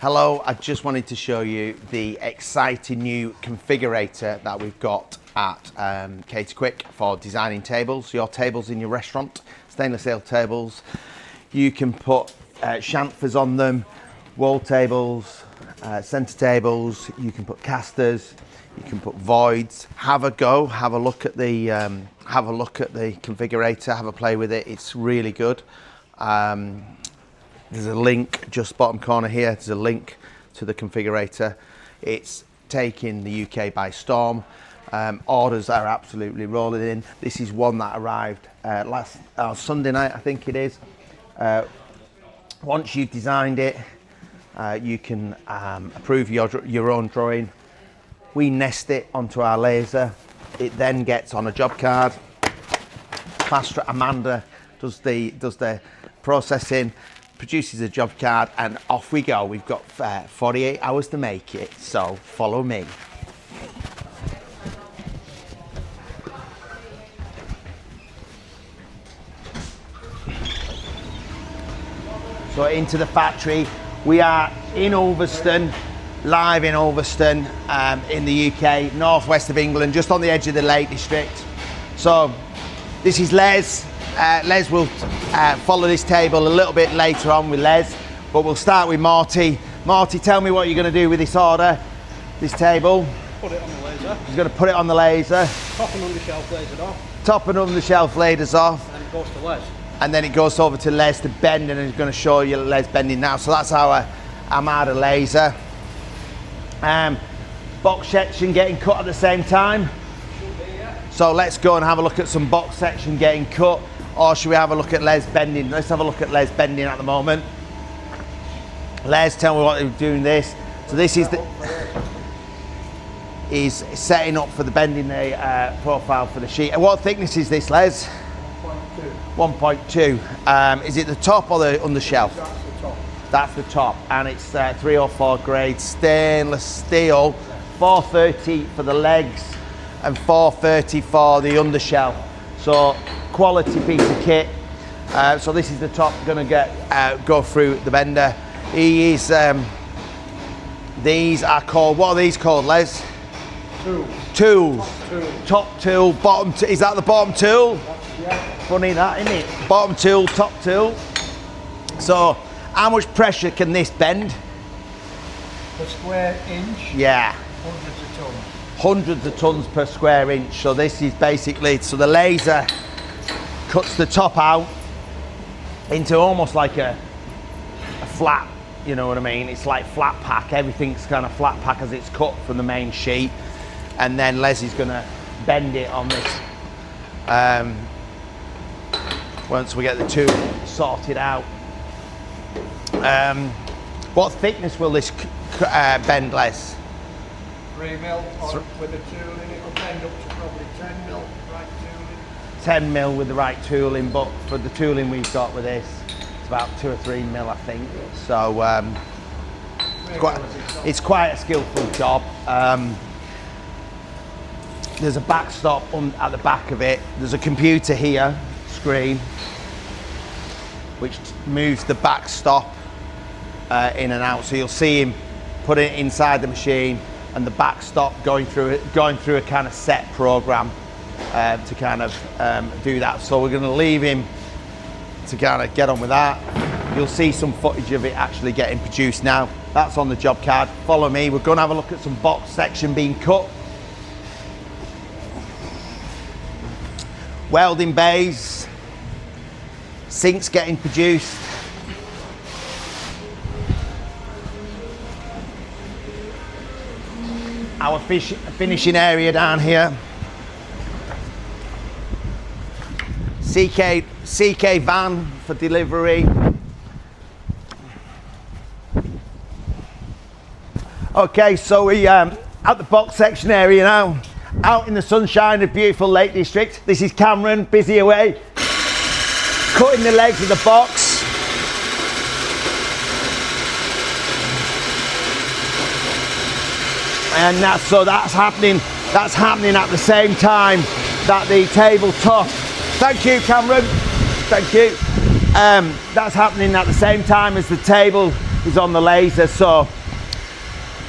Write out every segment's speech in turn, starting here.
Hello, I just wanted to show you the exciting new configurator that we've got at Caterkwik for designing tables. Your tables in your restaurant, stainless steel tables. You can put chamfers on them, wall tables, centre tables. You can put casters. You can put voids. Have a go. Have a look at the configurator. Have a play with it. It's really good. There's a link just bottom corner here. There's a link to the configurator. It's taking the UK by storm. Orders are absolutely rolling in. This is one that arrived last Sunday night, I think it is. Once you've designed it, you can approve your own drawing. We nest it onto our laser. It then gets on a job card. Amanda does the processing, produces a job card, and off we go. We've got 48 hours to make it, so follow me. So into the factory. We are in Ulverston, live in Ulverston, in the UK, northwest of England, just on the edge of the Lake District. So this is Les. Les will follow this table a little bit later on with Les, but we'll start with Marty. Marty, tell me what you're going to do with this order, this table. Put it on the laser. He's going to put it on the laser. Top and under shelf lasered off. Top and under shelf lasers off. And it goes to Les. And then it goes over to Les to bend, and he's going to show you Les bending now. So that's our Armada laser. Box section getting cut at the same time. Should be, yeah. So let's go and have a look at some box section getting cut. Or should we have a look at Les bending? Let's have a look at Les bending at the moment. Les, tell me what they're doing this. So this is is setting up for the bending the profile for the sheet. And what thickness is this, Les? 1.2. 1.2. Is it the top or the undershelf? That's the top. That's the top, and it's 304 grade stainless steel, 430 for the legs and 430 for the undershelf. So quality piece of kit. So this is the top, going to go through the bender. These are called, what are these called, Les? Tools. Top tool, bottom tool. Is that the bottom tool? Yeah. Funny that, isn't it? Bottom tool, top tool. So how much pressure can this bend? Per square inch. Yeah. Hundreds of tons. Hundreds of tons per square inch. So this is basically, so the laser cuts the top out into almost like a flat, you know what I mean? It's like flat pack. Everything's kind of flat pack as it's cut from the main sheet. And then Leslie's gonna bend it on this. Once we get the tool sorted out. What thickness will this bend, Les? 3 mil, or with a tool in it will bend up to probably 10 mil, right tooling. 10 mil with the right tooling, but for the tooling we've got with this, it's about 2 or 3 mil, I think. So it's quite a skillful job. There's a backstop at the back of it. There's a computer here, screen, which moves the backstop in and out. So you'll see him put it inside the machine, and the backstop going through a kind of set program to kind of do that. So we're going to leave him to kind of get on with that. You'll see some footage of it actually getting produced now. That's on the job card. Follow me. We're going to have a look at some box section being cut. Welding bays, sinks getting produced. Our finishing area down here. CK van for delivery. Okay, so we at the box section area now. Out in the sunshine of beautiful Lake District. This is Cameron, busy away, cutting the legs of the box. And that's happening at the same time that the table top. Thank you, Cameron. Thank you. That's happening at the same time as the table is on the laser, so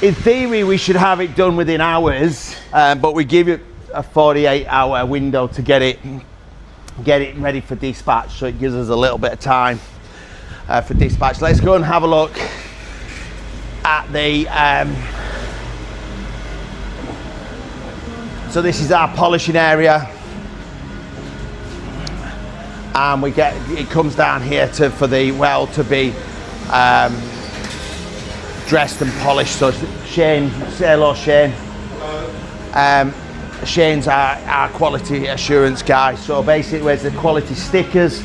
in theory we should have it done within hours, but we give it a 48-hour window to get it ready for dispatch, so it gives us a little bit of time for dispatch. Let's go and have a look at the so this is our polishing area, and it comes down here for the weld to be dressed and polished. So Shane, say hello Shane. Shane's our quality assurance guy, so basically where's the quality stickers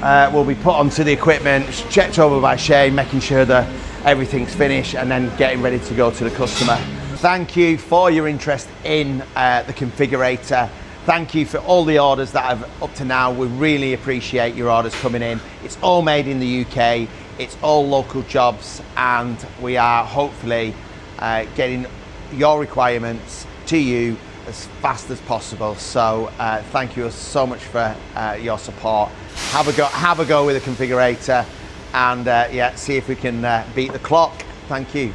will be put onto the equipment, checked over by Shane, making sure that everything's finished and then getting ready to go to the customer. Thank you for your interest in the configurator. Thank you for all the orders that I've up to now. We really appreciate your orders coming in. It's all made in the UK, it's all local jobs, and we are hopefully getting your requirements to you as fast as possible. So thank you so much for your support. Have a go with the configurator, and yeah, see if we can beat the clock. Thank you.